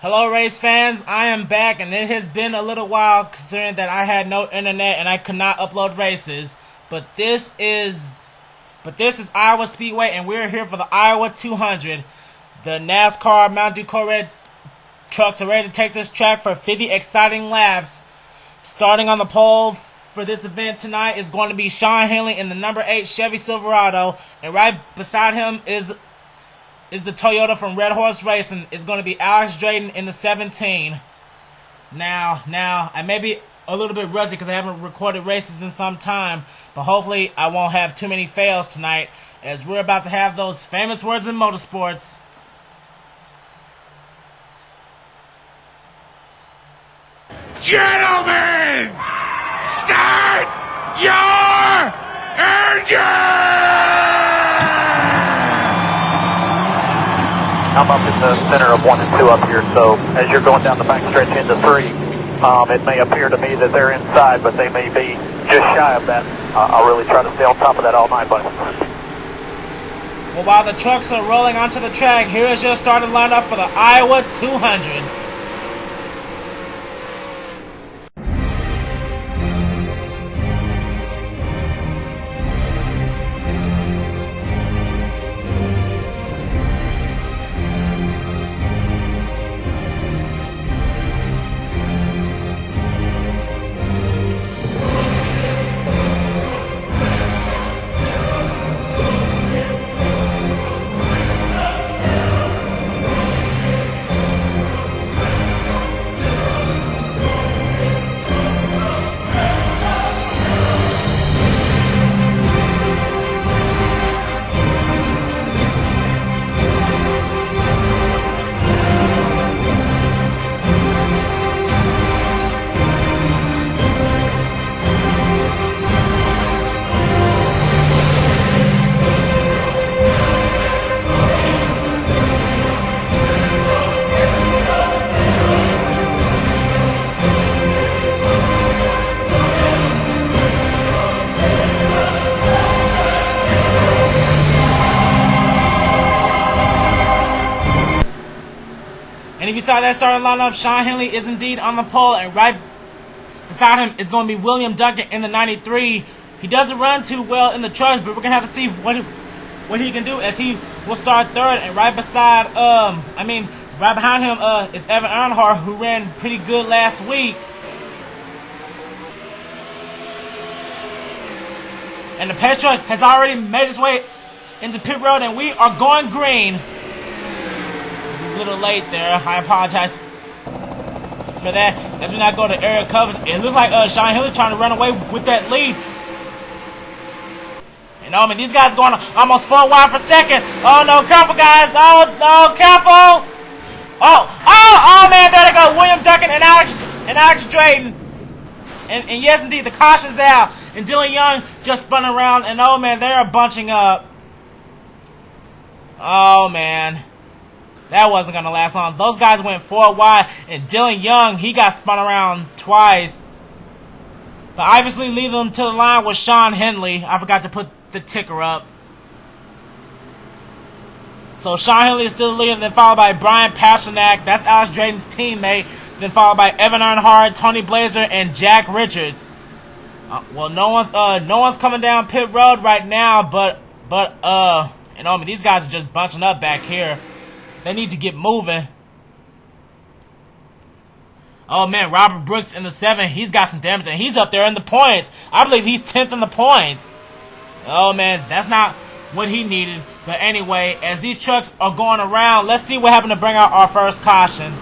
Hello race fans, I am back and it has been a little while considering that I had no internet and I could not upload races. But this is Iowa Speedway and we're here for the Iowa 200. The NASCAR MTN trucks are ready to take this track for 50 exciting laps. Starting on the pole for this event tonight is going to be Sean Henley in the number 8 Chevy Silverado, and right beside him is the Toyota from Red Horse Racing. It's going to be Alex Drayton in the 17. Now, I may be a little bit rusty because I haven't recorded races in some time, but hopefully I won't have too many fails tonight as we're about to have those famous words in motorsports. Gentlemen, start your engine! I'm up in the center of 1 and 2 up here, so as you're going down the back stretch into 3, it may appear to me that they're inside, but they may be just shy of that. I'll really try to stay on top of that all night, buddy. Well, while the trucks are rolling onto the track, here is your starting lineup for the Iowa 200. And if you saw that starting lineup, Sean Henley is indeed on the pole, and right beside him is going to be William Duncan in the 93. He doesn't run too well in the trucks, but we're going to have to see what he can do as he will start third. And right behind him is Evan Earnhardt, who ran pretty good last week. And the pace truck has already made its way into pit road, and we are going green. A little late there. I apologize for that. As we now go to area covers, it looks like Sean Hill is trying to run away with that lead. And these guys going almost 4 wide for second. Oh no, careful guys! Oh no, careful! Oh man, there they go. William Duncan and Alex Drayton. And yes, indeed, the caution's out. And Dylan Young just spun around, and oh man, they are bunching up. Oh man. That wasn't going to last long. Those guys went 4 wide, and Dylan Young, he got spun around twice. But obviously leading them to the line was Sean Henley. I forgot to put the ticker up. So Sean Henley is still the leader, then followed by Brian Pasternak. That's Alex Drayton's teammate. Then followed by Evan Earnhardt, Tony Blazer, and Jack Richards. Well, no one's coming down pit road right now, but these guys are just bunching up back here. They need to get moving. Oh man, Robert Brooks in the 7. He's got some damage and he's up there in the points. I believe he's 10th in the points. Oh man, that's not what he needed. But anyway, as these trucks are going around, let's see what happened to bring out our first caution.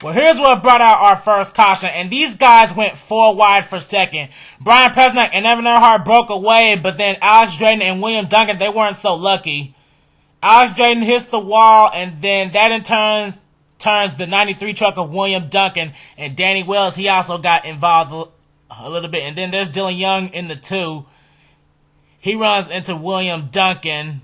Well, here's what brought out our first caution, and these guys went 4 wide for second. Brian Pasternak and Evan Earnhardt broke away, but then Alex Drayton and William Duncan, they weren't so lucky. Alex Drayton hits the wall, and then that in turns the 93 truck of William Duncan, and Danny Wells, he also got involved a little bit. And then there's Dylan Young in the 2. He runs into William Duncan.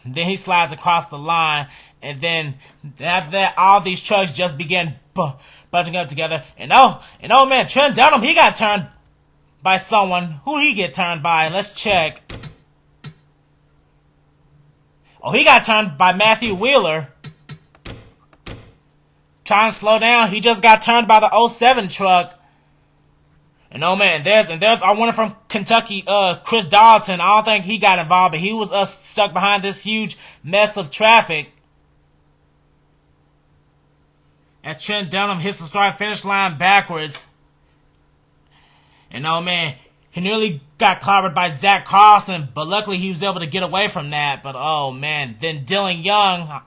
Then he slides across the line, and then after that, all these trucks just began bunching up together. And oh man, Trent Dunham, he got turned by someone. Who he get turned by? Let's check. Oh, he got turned by Matthew Wheeler. Trying to slow down. He just got turned by the 07 truck. And oh man, there's our winner from Kentucky, Chris Darlington. I don't think he got involved, but he was stuck behind this huge mess of traffic. As Trent Dunham hits the start finish line backwards. And oh man, he nearly got clobbered by Zach Carlson, but luckily he was able to get away from that. But oh man, then Dylan Young,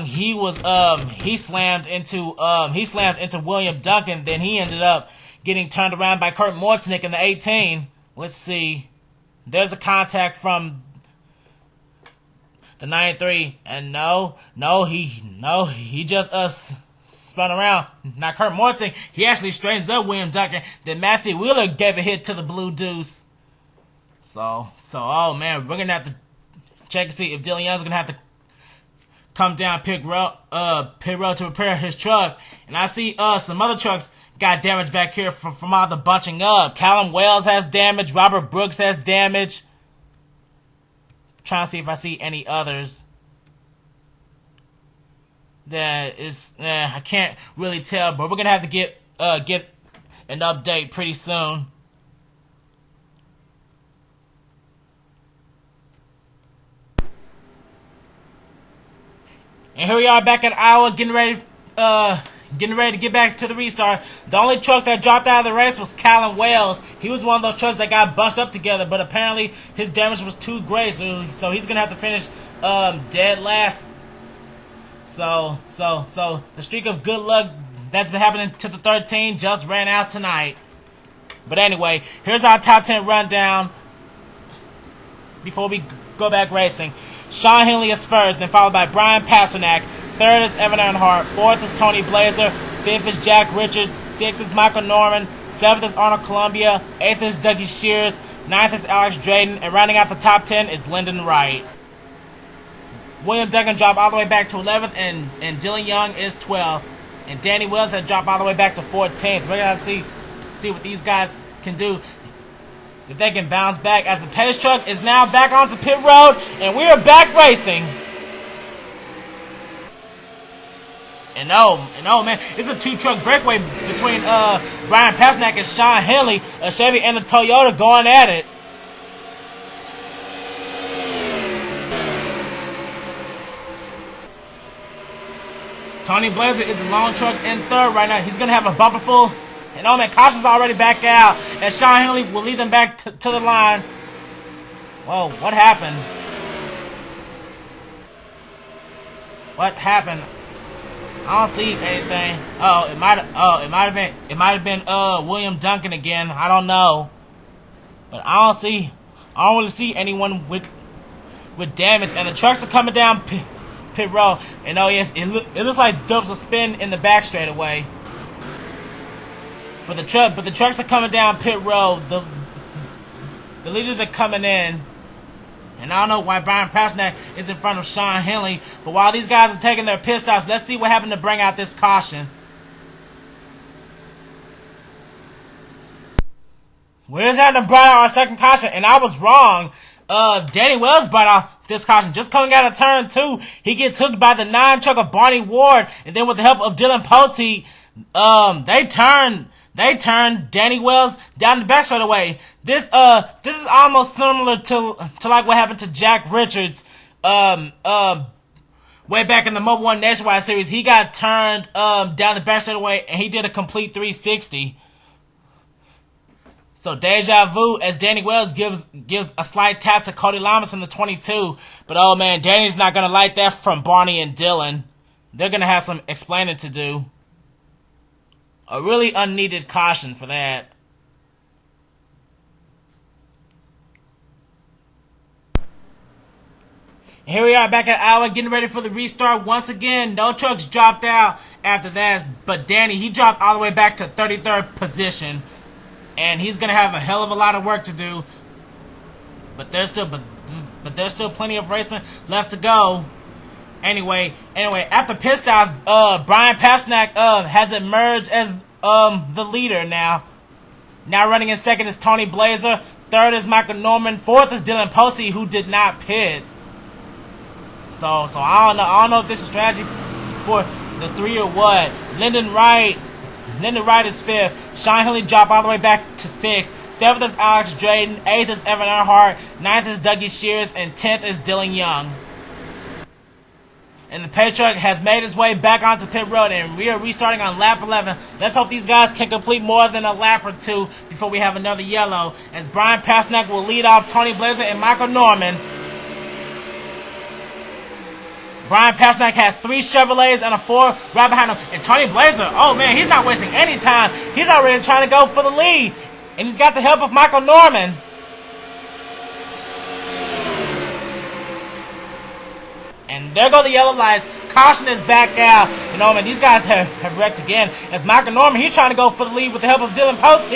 he slammed into William Duncan. Then he ended up getting turned around by Kurt Mortnick in the 18. Let's see. There's a contact from the 93, and he just spun around. Not Kurt Mortnick. He actually straightens up William Duncan. Then Matthew Wheeler gave a hit to the Blue Deuce. So oh man, we're gonna have to check and see if Dylan Young's gonna have to come down pit road to repair his truck. And I see some other trucks got damage back here from all the bunching up. Callum Wells has damage. Robert Brooks has damage. Trying to see if I see any others. That is, I can't really tell, but we're gonna have to get an update pretty soon. And here we are back at Iowa, getting ready to get back to the restart. The only truck that dropped out of the race was Callum Wells. He was one of those trucks that got bunched up together, but apparently his damage was too great, so he's gonna have to finish dead last. So the streak of good luck that's been happening to the 13 just ran out tonight. But anyway, here's our top 10 rundown before we go back racing. Sean Henley is first, then followed by Brian Pasternak. Third is Evan Earnhardt. Fourth is Tony Blazer. Fifth is Jack Richards. Sixth is Michael Norman. Seventh is Arnold Columbia. Eighth is Dougie Shears. Ninth is Alex Drayden. And rounding out the top 10 is Lyndon Wright. William Duncan dropped all the way back to 11th, and Dylan Young is 12th. And Danny Wells had dropped all the way back to 14th. We're going to see what these guys can do. If they can bounce back, as the pace truck is now back onto pit road, and we are back racing. And oh man, it's a two-truck breakaway between Brian Pasternak and Sean Henley, a Chevy and a Toyota going at it. Tony Blazer is a long truck in third right now. He's gonna have a bumper full. And oh man, caution's already back out, and Sean Henley will lead them back to the line. Whoa, what happened? What happened? I don't see anything. It might have been William Duncan again. I don't know, but I don't really see anyone with damage, and the trucks are coming down pit road. And oh yes, it looks like Dubs will spin in the back straightaway. But the trucks are coming down pit road. The leaders are coming in. And I don't know why Brian Pasternak is in front of Sean Henley. But while these guys are taking their pit stops, let's see what happened to bring out this caution. Where's that to bring out our second caution? And I was wrong. Danny Wells brought out this caution. Just coming out of turn 2, he gets hooked by the 9 truck of Barney Ward. And then with the help of Dylan Poteet, they turned Danny Wells down the back straight away. This is almost similar to like what happened to Jack Richards way back in the Mobil 1 Nationwide Series. He got turned down the back straight away, and he did a complete 360. So deja vu as Danny Wells gives a slight tap to Cody Lamas in the 22. But oh man, Danny's not gonna like that from Barney and Dylan. They're gonna have some explaining to do. A really unneeded caution for that. And here we are back at Iowa, getting ready for the restart once again. No trucks dropped out after that, but Danny, he dropped all the way back to 33rd position. And he's going to have a hell of a lot of work to do. But there's still plenty of racing left to go. Anyway, after pit stops, Brian Pasternak has emerged as the leader now. Now running in second is Tony Blazer. Third is Michael Norman. Fourth is Dylan Pote, who did not pit. So I don't know. I don't know if this is strategy for the 3 or what. Lyndon Wright is 5th. Sean Henley dropped all the way back to 6th. 7th is Alex Drayton. 8th is Evan Earnhardt. 9th is Dougie Shears. And 10th is Dylan Young. And the pay truck has made its way back onto pit road, and we are restarting on lap 11. Let's hope these guys can complete more than a lap or 2 before we have another yellow, as Brian Pasternak will lead off Tony Blazer and Michael Norman. Brian Pasternak has 3 Chevrolets and a 4 right behind him. And Tony Blazer, oh man, he's not wasting any time. He's already trying to go for the lead. And he's got the help of Michael Norman. And there go the yellow lights. Caution is back out. You know, man, these guys have wrecked again. As Michael Norman, he's trying to go for the lead with the help of Dylan Pote.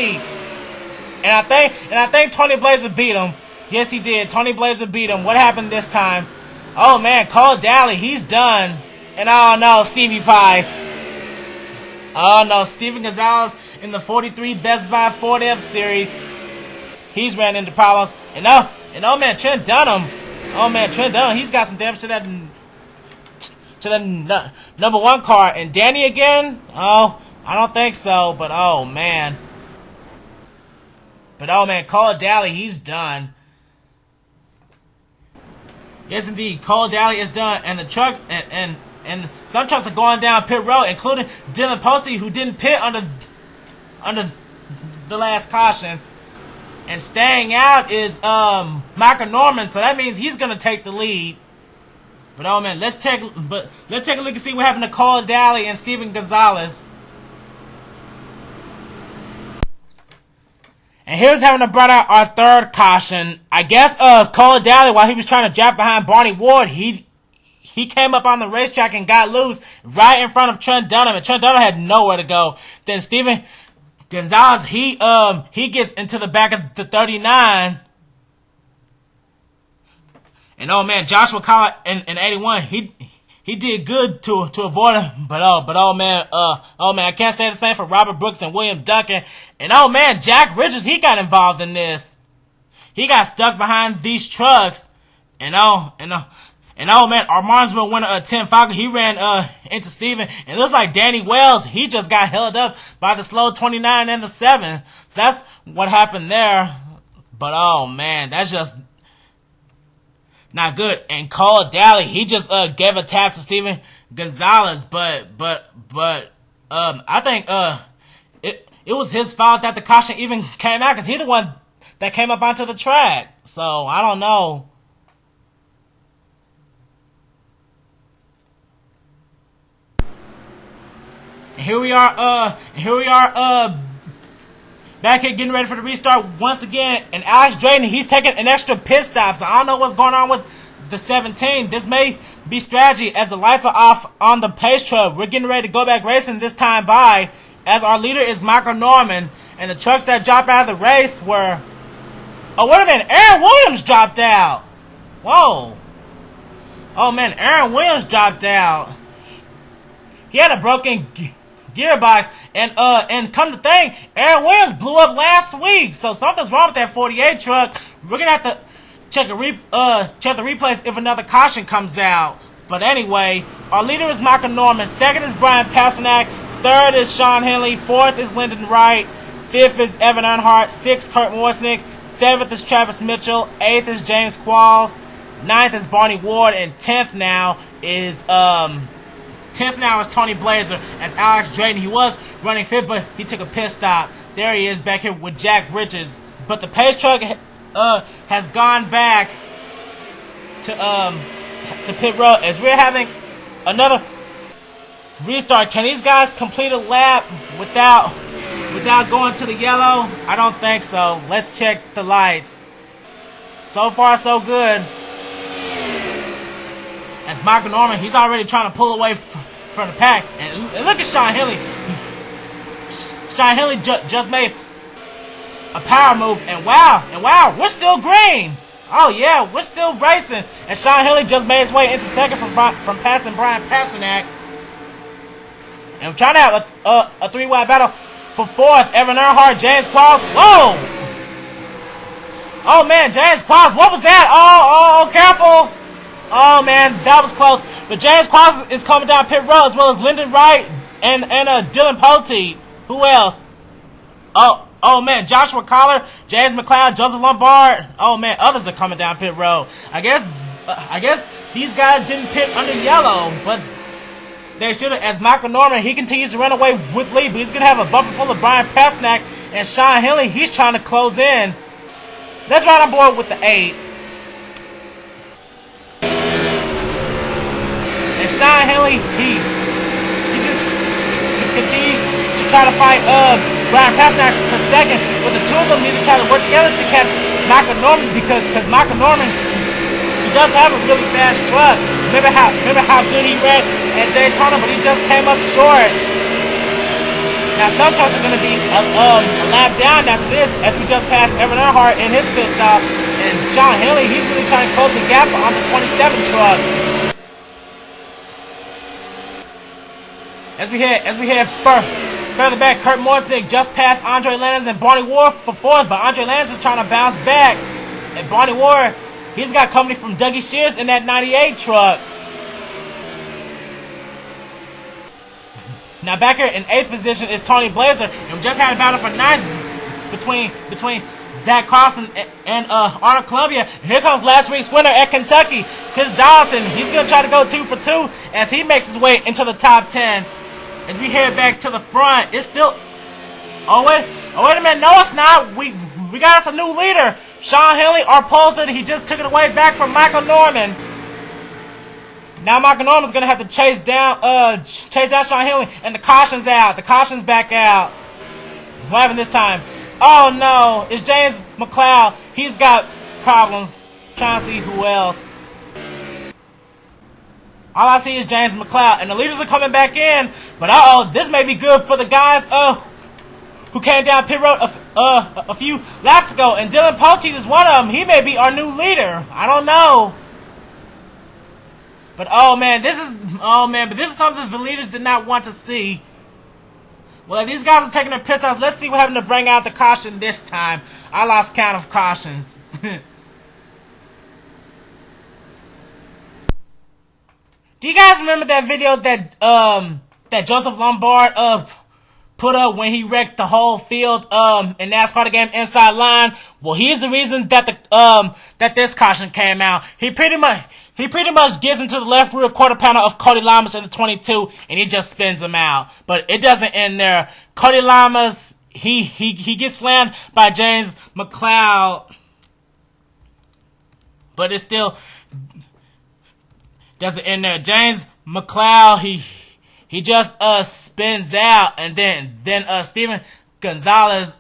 And I think Tony Blazer beat him. Yes, he did. Tony Blazer beat him. What happened this time? Oh man, Cole Daly, he's done. And oh no, Stevie Pie. Oh no, Steven Gonzalez in the 43 Best Buy Ford F Series. He's ran into problems. And oh man, Trent Dunham. Oh man, Trent Dunham, he's got some damage to that number 1 car. And Danny again? Oh, I don't think so. But oh man. Cole Daly, he's done. Yes indeed, Cole Daly is done. And the truck and some trucks are going down pit road, including Dylan Pote, who didn't pit under the last caution. And staying out is Michael Norman, so that means he's gonna take the lead. But oh man, let's take a look and see what happened to Cole Daly and Steven Gonzalez. And here's having to bring out our 3rd caution. I guess Cole Daly, while he was trying to draft behind Barney Ward, he came up on the racetrack and got loose right in front of Trent Dunham, and Trent Dunham had nowhere to go. Then Steven Gonzalez, he gets into the back of the 39. And oh man, Joshua Collett in 81, he did good to avoid him. But oh man, I can't say the same for Robert Brooks and William Duncan. And oh man, Jack Richards, he got involved in this. He got stuck behind these trucks. And oh man, our Martinsville winner, Tim Falcon, he ran into Steven. And it looks like Danny Wells, he just got held up by the slow 29 and the 7. So that's what happened there. But oh man, that's just not good. And Cole Daly, he just gave a tap to Steven Gonzalez. But I think it was his fault that the caution even came out, because he's the one that came up onto the track. So I don't know. Here we are, back here getting ready for the restart once again. And Alex Drayton, he's taking an extra pit stop, so I don't know what's going on with the 17. This may be strategy, as the lights are off on the pace truck. We're getting ready to go back racing this time by, as our leader is Michael Norman. And the trucks that dropped out of the race were... Oh, wait a minute, Aaron Williams dropped out. Whoa. Oh man, Aaron Williams dropped out. He had a broken gearbox, and come to think, Aaron Williams blew up last week, so something's wrong with that 48 truck. We're gonna have to check the replays if another caution comes out. But anyway, our leader is Michael Norman. 2nd is Brian Pasternak. 3rd is Sean Henley. 4th is Lyndon Wright. 5th is Evan Earnhardt. 6th, Kurt Morrisnick. 7th is Travis Mitchell. 8th is James Qualls. 9th is Barney Ward, and 10th now is Tony Blazer, as Alex Drayton, he was running 5th, but he took a pit stop. There he is back here with Jack Richards. But the pace truck has gone back to pit road, as we're having another restart. Can these guys complete a lap without going to the yellow? I don't think so. Let's check the lights. So far, so good. As Michael Norman, he's already trying to pull away from the pack. And look at Sean Henley. Sean Henley just made a power move. And wow, we're still green. Oh yeah, we're still racing. And Sean Henley just made his way into 2nd from passing Brian Pasternak. And we're trying to have a 3-wide battle for 4th. Evan Earnhardt, James Qualls. Whoa! Oh man, James Cross, what was that? Oh, careful. Oh man, that was close. But James Cross is coming down pit road, as well as Lyndon Wright and Dylan Poteet. Who else? Oh man, Joshua Collar, James McLeod, Joseph Lombard. Oh man, others are coming down pit road. I guess these guys didn't pit under yellow, but they should have. As Michael Norman, he continues to run away with lead, but he's gonna have a bumper full of Brian Pesnack and Sean Henley. He's trying to close in. Let's ride on board with the 8. And Sean Henley, he just continues to try to fight Brian Pesnack for second, but the two of them need to try to work together to catch Michael Norman, because Michael Norman, he does have a really fast truck. Remember how good he ran at Daytona, but he just came up short. Now some trucks are going to be a lap down after this, as we just passed Evan Earhart in his pit stop, and Sean Henley, he's really trying to close the gap on the 27 truck. As we head further back, Kurt Mortzig just passed Andre Landers and Barney Ward for 4th, but Andre Landers is trying to bounce back, and Barney Ward, he's got company from Dougie Shears in that 98 truck. Now back here in 8th position is Tony Blazer, and we just had a battle for 9th between Zach Carlson and Arnold Columbia. Here comes last week's winner at Kentucky, Chris Darlington. He's gonna try to go 2 for 2 as he makes his way into the top 10. As we head back to the front, it's still. Oh wait a minute! No, it's not. We got us a new leader, Sean Henley, our pollster. He just took it away back from Michael Norman. Now Michael Norman's gonna have to chase down Sean Henley, and the caution's out. The caution's back out. What happened this time? Oh no, it's James McLeod. He's got problems. Trying to see who else. All I see is James McLeod, and the leaders are coming back in. But this may be good for the guys who came down pit road a few laps ago, and Dylan Poteet is one of them. He may be our new leader. I don't know. But this is something the leaders did not want to see. Well, if these guys are taking their piss outs, let's see what happened to bring out the caution this time. I lost count of cautions. Do you guys remember that video that that Joseph Lombard put up when he wrecked the whole field in NASCAR the game Inside Line? Well, he's the reason that that this caution came out. He pretty much gets into the left rear quarter panel of Cody Lamas in the 22, and he just spins him out. But it doesn't end there. Cody Lamas, he gets slammed by James McLeod, but it still doesn't end there. James McLeod, he just spins out, and then Steven Gonzalez,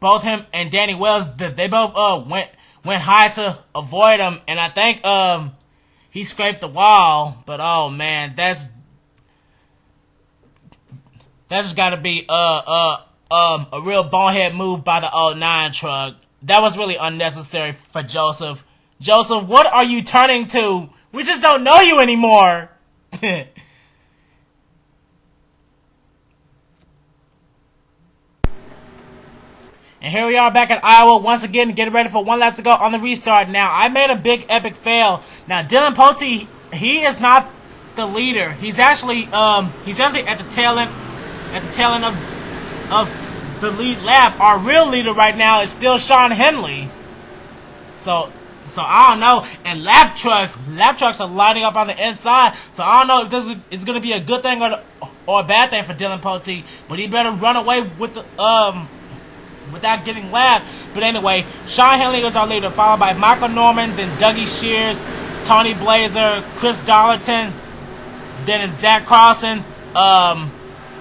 both him and Danny Wells, they both went high to avoid him, and I think he scraped the wall. But oh man, that's just got to be a real bonehead move by the 09 truck. That was really unnecessary for Joseph. Joseph, what are you turning to? We just don't know you anymore. And here we are back at Iowa once again, getting ready for one lap to go on the restart. Now, I made a big epic fail. Now, Dylan Poteet, he is not the leader. He's actually at the tail end of the lead lap. Our real leader right now is still Sean Henley. So I don't know. And lap trucks are lining up on the inside. So I don't know if this is going to be a good thing or a bad thing for Dylan Poteet. But he better run away with the without getting lapped. But anyway, Sean Henley is our leader, followed by Michael Norman, then Dougie Shears, Tony Blazer, Chris Darlington, then it's Zach Carlson,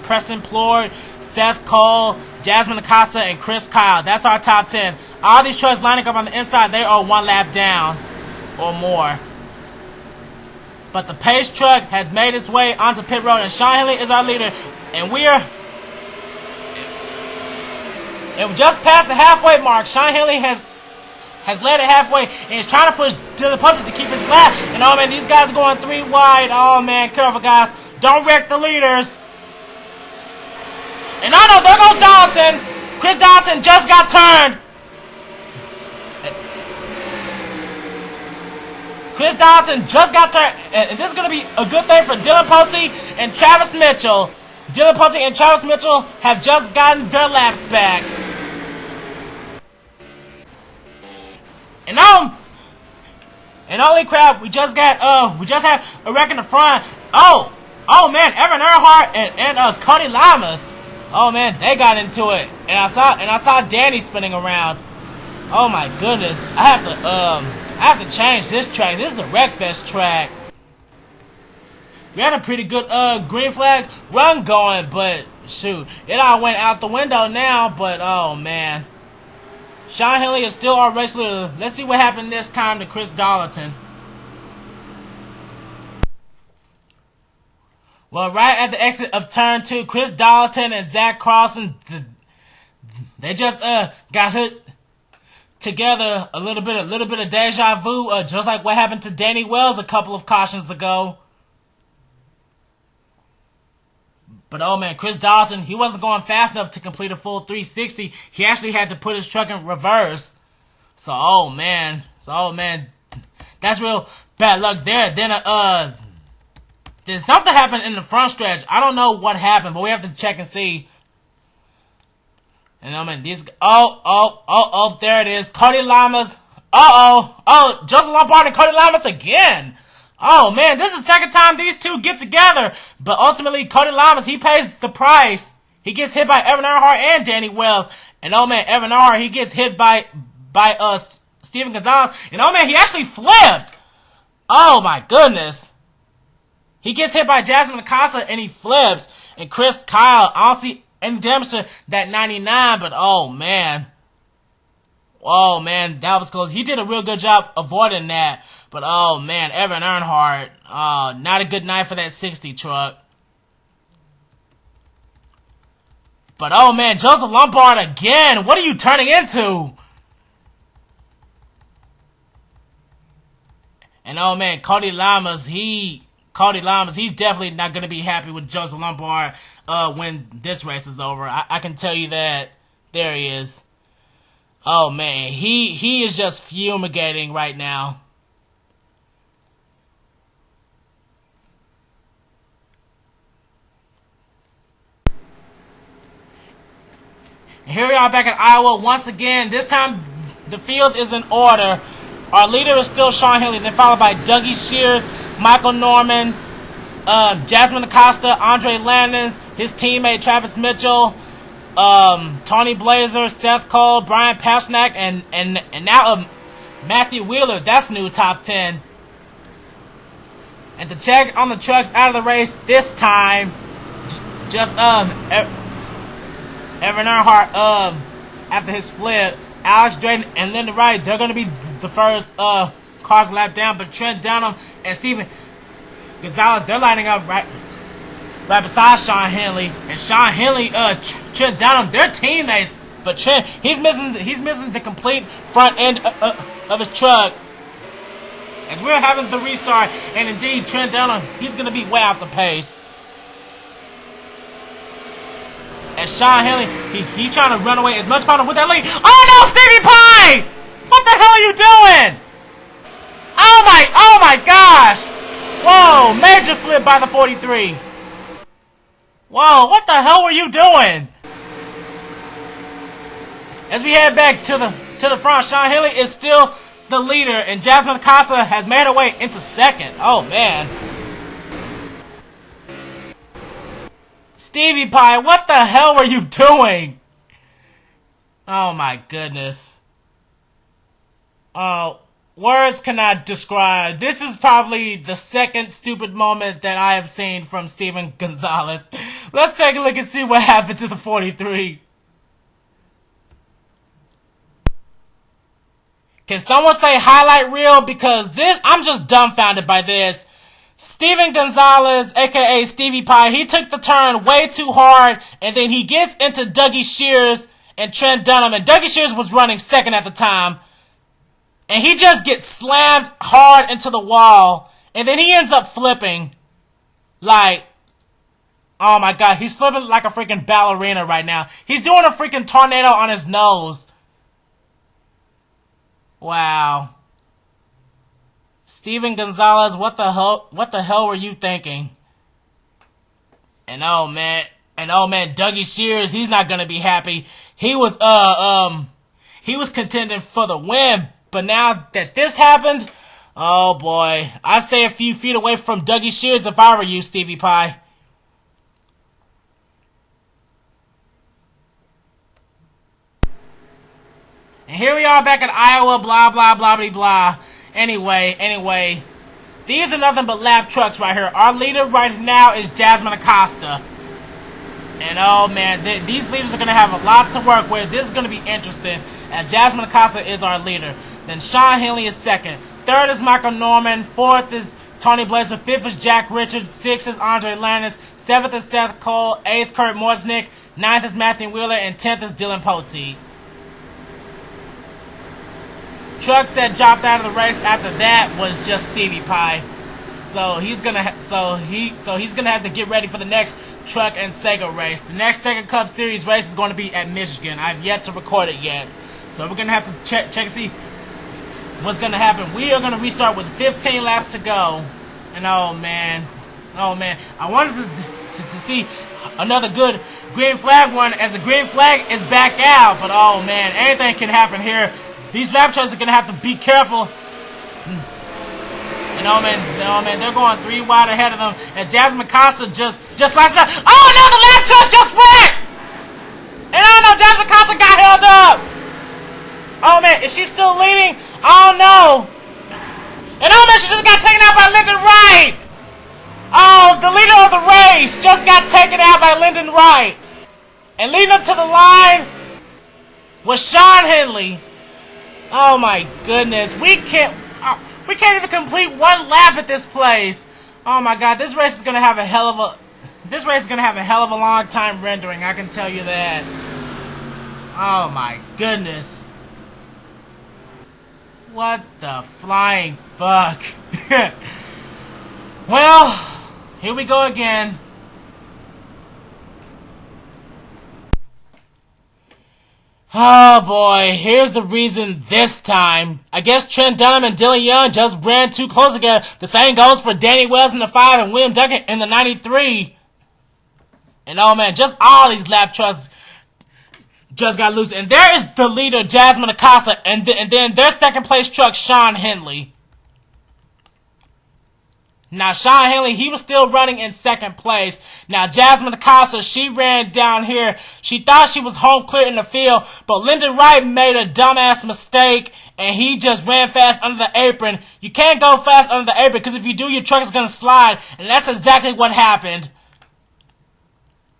Preston Plourd, Seth Cole, Jasmine Acosta, and Chris Kyle. That's our top 10. All these trucks lining up on the inside, they are one lap down or more. But the Pace truck has made its way onto pit road, and Sean Henley is our leader. And we just past the halfway mark. Sean Henley has led it halfway, and he's trying to push Dylan Poteet to keep his lap. And oh man, these guys are going 3 wide. Oh man, careful guys. Don't wreck the leaders. And oh no, there goes Darlington. Chris Darlington just got turned. Chris Darlington just got turned, and this is going to be a good thing for Dylan Pote and Travis Mitchell. Dylan Pote and Travis Mitchell have just gotten their laps back. And holy crap, we just had a wreck in the front. Oh man, Evan Earnhardt and Cody Lamas. Oh man, they got into it, and I saw Danny spinning around. Oh my goodness, I have to change this track. This is a Wreckfest track. We had a pretty good green flag run going, but shoot, it all went out the window now. But oh man, Sean Henley is still our race leader. Let's see what happened this time to Chris Darlington. Well, right at the exit of turn 2, Chris Darlington and Zach Carlson, they just got hit together. A little bit of deja vu, just like what happened to Danny Wells a couple of cautions ago. But oh man, Chris Darlington, he wasn't going fast enough to complete a full 360. He actually had to put his truck in reverse. So oh man, that's real bad luck there. Then something happened in the front stretch. I don't know what happened, but we have to check and see. And I mean, these. There it is. Cody Lamas. Joseph Lombard and Cody Lamas again. Oh man, this is the second time these two get together. But ultimately, Cody Lamas, he pays the price. He gets hit by Evan Earnhardt and Danny Wells. And oh man, Evan Earnhardt, he gets hit by Steven Gonzalez. And oh man, he actually flipped. Oh my goodness. He gets hit by Jasmine Acosta and he flips. And Chris Kyle, I don't see any damage to that 99, but oh man, that was close. He did a real good job avoiding that. But oh man, Evan Earnhardt, not a good night for that 60 truck. But oh man, Joseph Lombard again. What are you turning into? And oh man, Cody Lamas, he's definitely not going to be happy with Joseph Lombard when this race is over. I can tell you that. There he is. Oh man, he is just fumigating right now. And here we are back at Iowa once again. This time the field is in order. Our leader is still Sean Henley, then followed by Dougie Shears, Michael Norman, Jasmine Acosta, Andre Landons, his teammate Travis Mitchell, Tony Blazer, Seth Cole, Brian Pasnak, and now Matthew Wheeler. That's new top 10. And to check on the trucks out of the race this time, just Evan Earnhardt after his flip, Alex Drayton and Linda Wright, they're going to be the first cars lap down. But Trent Dunham and Steven Gonzalez, they're lining up right beside Sean Henley. And Sean Henley, Trent Dunham, they're teammates. But Trent, he's missing the complete front end of his truck. As we're having the restart, and indeed Trent Dunham, he's going to be way off the pace. And Sean Henley, he's trying to run away as much possible with that lead. Oh no, Stevie Pye! What the hell are you doing? Oh my gosh! Whoa, major flip by the 43. Whoa, what the hell were you doing? As we head back to the front, Sean Henley is still the leader, and Jasmine Acosta has made her way into second. Oh man. Stevie Pye, what the hell were you doing? Oh my goodness. Words cannot describe. This is probably the second stupid moment that I have seen from Steven Gonzalez. Let's take a look and see what happened to the 43. Can someone say highlight reel? Because this, I'm just dumbfounded by this. Steven Gonzalez, aka Stevie Pye, he took the turn way too hard, and then he gets into Dougie Shears and Trent Dunham, and Dougie Shears was running second at the time, and he just gets slammed hard into the wall, and then he ends up flipping. Like, oh my god, he's flipping like a freaking ballerina right now. He's doing a freaking tornado on his nose. Wow. Steven Gonzalez, what the hell were you thinking? And oh man, Dougie Shears, he's not gonna be happy. He was contending for the win, but now that this happened, oh boy, I'd stay a few feet away from Dougie Shears if I were you, Stevie Pie. And here we are back at Iowa, blah, blah, blah, blah, blah. Anyway, these are nothing but lap trucks right here. Our leader right now is Jasmine Acosta. And oh man, these leaders are going to have a lot to work with. This is going to be interesting, as Jasmine Acosta is our leader. Then Sean Henley is second. Third is Michael Norman. Fourth is Tony Blazer. Fifth is Jack Richards. Sixth is Andre Landis. Seventh is Seth Cole. Eighth, Kurt Morsnick. Ninth is Matthew Wheeler. And 10th is Dylan Poteet. Trucks that dropped out of the race after that was just Stevie Pie. So he's gonna have to get ready for the next truck and Sega race. The next Sega Cup Series race is going to be at Michigan. I've yet to record it yet, so we're gonna have to check and see what's gonna happen. We are gonna restart with 15 laps to go, and oh man, I wanted to see another good green flag one, as the green flag is back out. But oh man, anything can happen here. These lap trucks are gonna have to be careful. And oh man, they're going 3 wide ahead of them. And Jasmine Acosta just sliced up. Oh no, the lap trucks just went! And oh no, Jasmine Acosta got held up! Oh man, is she still leading? I don't know. And oh man, she just got taken out by Lyndon Wright! Oh, the leader of the race just got taken out by Lyndon Wright. And leading up to the line was Sean Henley. Oh my goodness, we can't even complete one lap at this place. Oh my god, this race is gonna have a hell of a long time rendering, I can tell you that. Oh my goodness. What the flying fuck? Well, here we go again. Oh boy, here's the reason this time. I guess Trent Dunham and Dylan Young just ran too close together. The same goes for Danny Wells in the 5 and William Duncan in the 93. And oh man, just all these lap trucks just got loose. And there is the leader, Jasmine Acosta, and then their second place truck, Sean Henley. Now, Sean Henley, he was still running in second place. Now, Jasmine Acosta, she ran down here. She thought she was home clear in the field, but Lyndon Wright made a dumbass mistake, and he just ran fast under the apron. You can't go fast under the apron, because if you do, your truck is going to slide, and that's exactly what happened.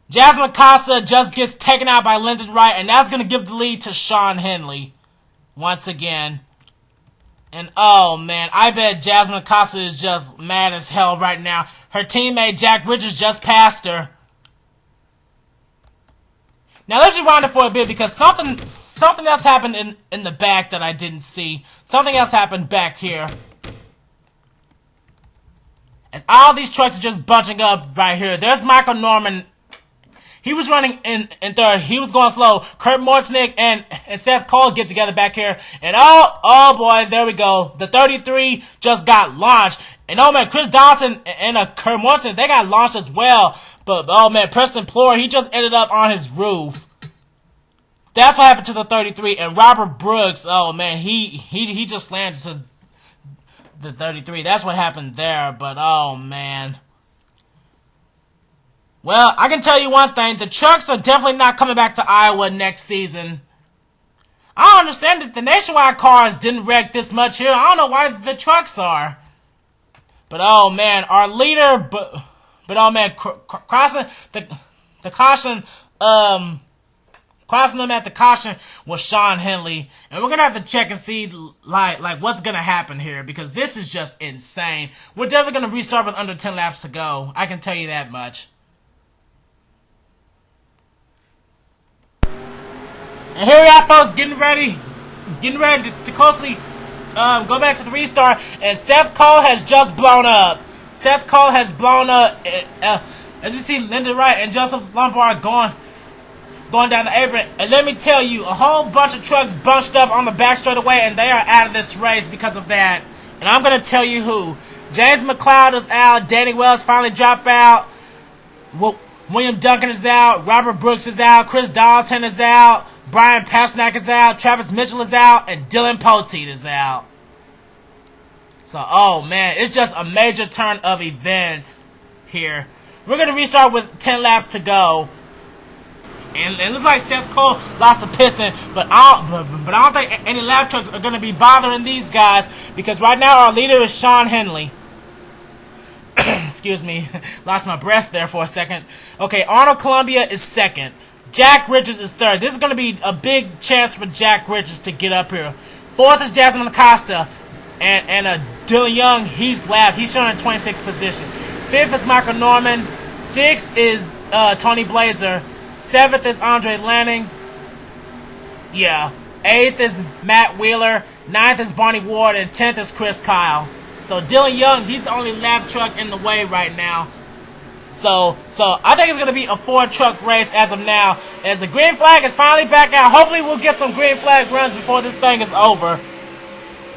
Jasmine Acosta just gets taken out by Lyndon Wright, and that's going to give the lead to Sean Henley once again. And oh man, I bet Jasmine Acosta is just mad as hell right now. Her teammate Jack Richards just passed her. Now let's rewind it for a bit, because something else happened in the back that I didn't see. Something else happened back here. As all these trucks are just bunching up right here. There's Michael Norman. He was running in third. He was going slow. Kurt Morsnick and Seth Cole get together back here. And oh boy, there we go. The 33 just got launched. And oh man, Chris Donaldson and Kurt Morsnick, they got launched as well. But oh man, Preston Plore, he just ended up on his roof. That's what happened to the 33. And Robert Brooks, oh man, he just landed to the 33. That's what happened there. But oh man. Well, I can tell you one thing. The trucks are definitely not coming back to Iowa next season. I don't understand that the nationwide cars didn't wreck this much here. I don't know why the trucks are. But oh man, our leader, but oh man, crossing the caution, crossing them at the caution was Sean Henley. And we're gonna have to check and see like what's gonna happen here, because this is just insane. We're definitely gonna restart with under 10 laps to go. I can tell you that much. And here we are, folks, getting ready to closely go back to the restart. And Seth Cole has just blown up. Seth Cole has blown up. As we see Lyndon Wright and Joseph Lombard going down the apron. And let me tell you, a whole bunch of trucks bunched up on the back straightaway, and they are out of this race because of that. And I'm going to tell you who. James McLeod is out. Danny Wells finally dropped out. William Duncan is out. Robert Brooks is out. Chris Darlington is out. Brian Pasternak is out. Travis Mitchell is out. And Dylan Poteet is out. So, oh man, it's just a major turn of events here. We're going to restart with 10 laps to go. And it looks like Seth Cole lost a piston, but I don't think any lap trucks are going to be bothering these guys, because right now our leader is Sean Henley. Excuse me, lost my breath there for a second. Okay, Arnold Columbia is second. Jack Richards is third. This is going to be a big chance for Jack Richards to get up here. Fourth is Jasmine Acosta, and Dylan Young, he's last. He's showing in 26th position. Fifth is Michael Norman. Sixth is Tony Blazer. Seventh is Andre Lannings. Yeah. Eighth is Matt Wheeler. Ninth is Barney Ward. And 10th is Chris Kyle. So Dylan Young, he's the only lap truck in the way right now. So I think it's going to be a 4-truck race as of now. As the green flag is finally back out. Hopefully we'll get some green flag runs before this thing is over.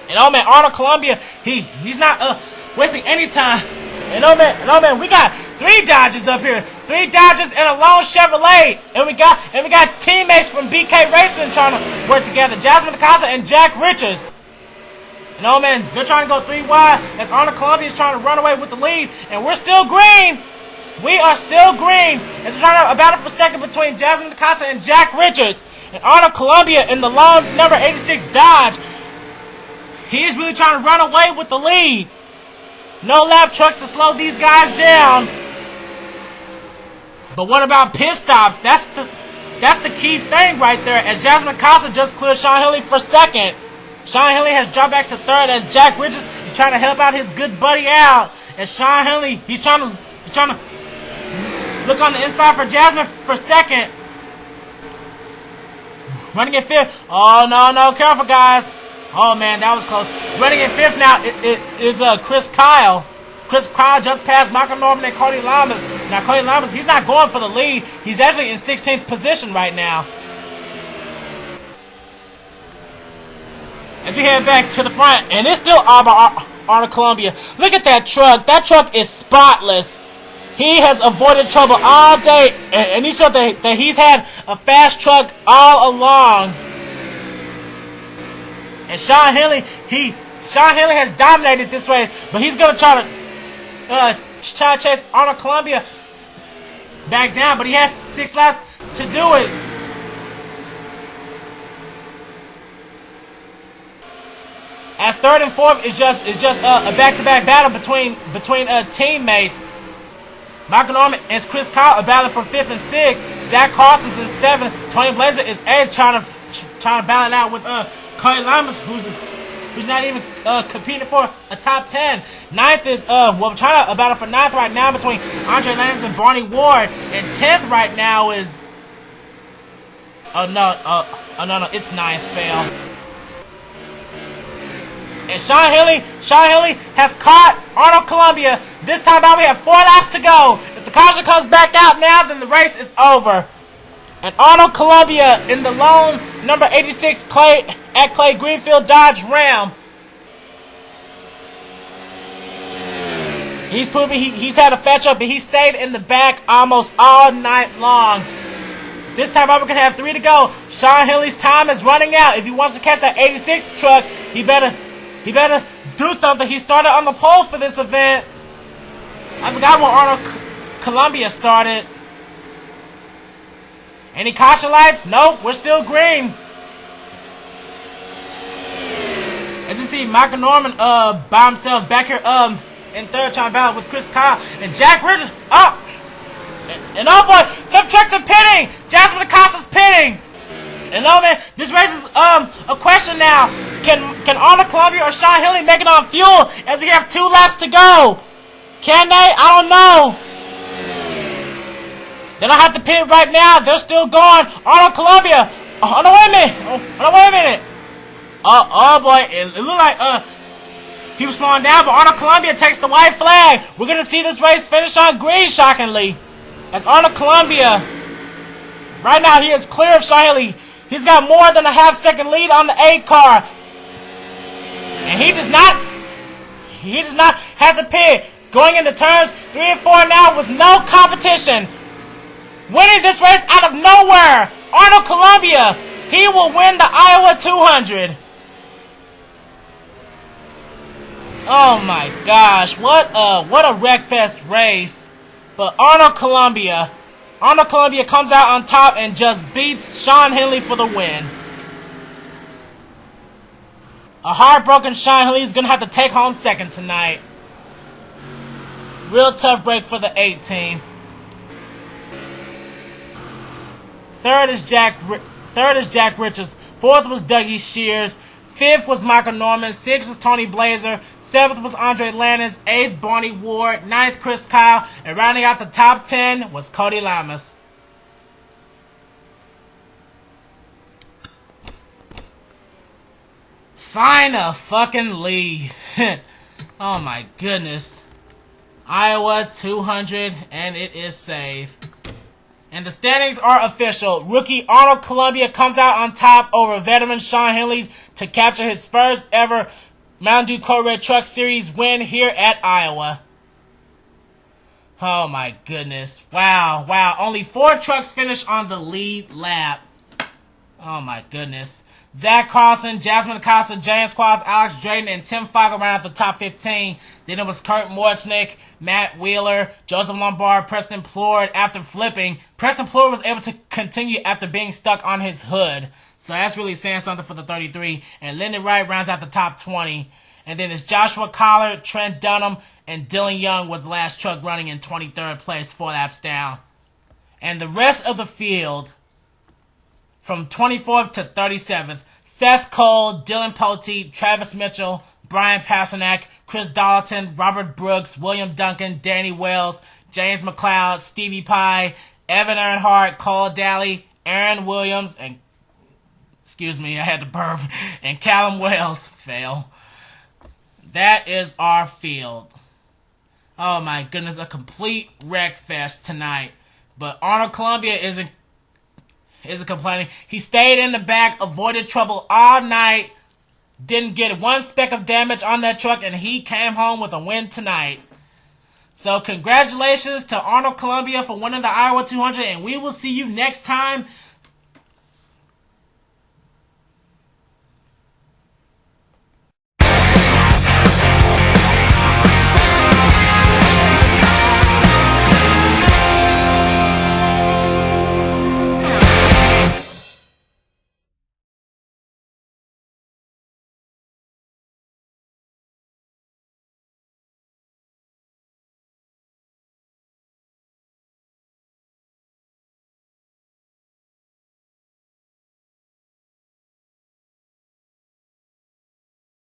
And oh man, Arnold Columbia, he's not wasting any time. And oh man, we got 3 Dodgers up here. 3 Dodgers and a lone Chevrolet. And we got teammates from BK Racing trying to work together. Jasmine Acosta and Jack Richards. And oh man, they're trying to go 3 wide as Arnold Columbia is trying to run away with the lead. And we're still green. We are still green. As we're trying to battle for second between Jasmine Acosta and Jack Richards. And Arnold Columbia in the lone number 86 Dodge. He's really trying to run away with the lead. No lap trucks to slow these guys down. But what about pit stops? That's the key thing right there. As Jasmine Acosta just cleared Sean Henley for second. Sean Henley has dropped back to third as Jack Richards is trying to help out his good buddy out. And Sean Henley, he's trying to look on the inside for Jasmine for second. Running in fifth. Oh no, careful guys. Oh man, that was close. Running in fifth now is Chris Kyle. Chris Kyle just passed Michael Norman and Cody Lamas. Now Cody Lamas, he's not going for the lead. He's actually in 16th position right now. As we head back to the front, and it's still Arnold Columbia. Look at that truck. That truck is spotless. He has avoided trouble all day, and he showed that he's had a fast truck all along. And Sean Henley has dominated this race, but he's gonna try to chase Arnold Columbia back down, but he has 6 laps to do it. As third and fourth is just a back-to-back battle between teammates. Michael Norman and Chris Kyle are battling for 5th and 6th. Zach Carson's in 7th. Tony Blazer is 8th, trying to battle it out with Cody Lamas, who's not even competing for a top 10. 9th is we're trying to battle for 9th right now between Andre Lannings and Barney Ward. And 10th right now is no, it's 9th, fail. And Sean Henley has caught Arnold Columbia. This time out, we have 4 laps to go. If the caution comes back out now, then the race is over. And Arnold Columbia in the lone number 86 Clay Greenfield Dodge Ram. He's proving he's had a fetch up, but he stayed in the back almost all night long. This time out, we're going to have 3 to go. Sean Henley's time is running out. If he wants to catch that 86 truck, he better do something. He started on the pole for this event. I forgot when Arnold Columbia started. Any caution lights? Nope, we're still green. As you see, Michael Norman by himself back here in third, trying to battle with Chris Kyle and Jack Richards. And oh boy, some trucks are pitting. Jasmine Acosta's pitting. And oh man, this race is a question now. Can Arnold Columbia or Sean Henley make it on fuel as we have 2 laps to go? Can they? I don't know. They don't have to pit right now. They're still going. Arnold Columbia. Oh no, wait a minute. Oh no, wait a minute. Oh boy, it looked like he was slowing down, but Arnold Columbia takes the white flag. We're gonna see this race finish on green, shockingly. As Arnold Columbia, right now he is clear of Sean Henley. He's got more than a half-second lead on the 8 car. And he does not He does not have the pit. Going into turns 3 and 4 now with no competition. Winning this race out of nowhere, Arnold Columbia. He will win the Iowa 200. Oh my gosh, what a Wreckfest race. But Arnold Columbia comes out on top and just beats Sean Henley for the win. A heartbroken Sean Henley is going to have to take home second tonight. Real tough break for the 8 team. Third is Jack Richards. Fourth was Dougie Shears. Fifth was Michael Norman. Sixth was Tony Blazer. Seventh was Andre Landis. Eighth, Barney Ward. Ninth, Chris Kyle. And rounding out the top 10 was Cody Lamas. Finally. Oh my goodness. Iowa 200, and it is safe. And the standings are official. Rookie Arnold Columbia comes out on top over veteran Sean Henley to capture his first ever Mountain Dew Code Red Truck Series win here at Iowa. Oh my goodness. Wow. Only 4 trucks finished on the lead lap. Oh my goodness. Zach Carlson, Jasmine Acosta, James Quaz, Alex Drayton, and Tim Fogel ran out the top 15. Then it was Kurt Mortznick, Matt Wheeler, Joseph Lombard, Preston Plord. After flipping, Preston Plord was able to continue after being stuck on his hood. So that's really saying something for the 33. And Lyndon Wright rounds out the top 20. And then it's Joshua Collard, Trent Dunham, and Dylan Young was the last truck running in 23rd place, 4 laps down. And the rest of the field, from 24th to 37th, Seth Cole, Dylan Poteet, Travis Mitchell, Brian Pasternak, Chris Dolleton, Robert Brooks, William Duncan, Danny Wells, James McLeod, Stevie Pye, Evan Earnhardt, Cole Daly, Aaron Williams, and and Callum Wells. Fail. That is our field. Oh my goodness, a complete wreck fest tonight. But Arnold Columbia isn't complaining. He stayed in the back, avoided trouble all night, didn't get one speck of damage on that truck, and he came home with a win tonight. So congratulations to Arnold Columbia for winning the Iowa 200, and we will see you next time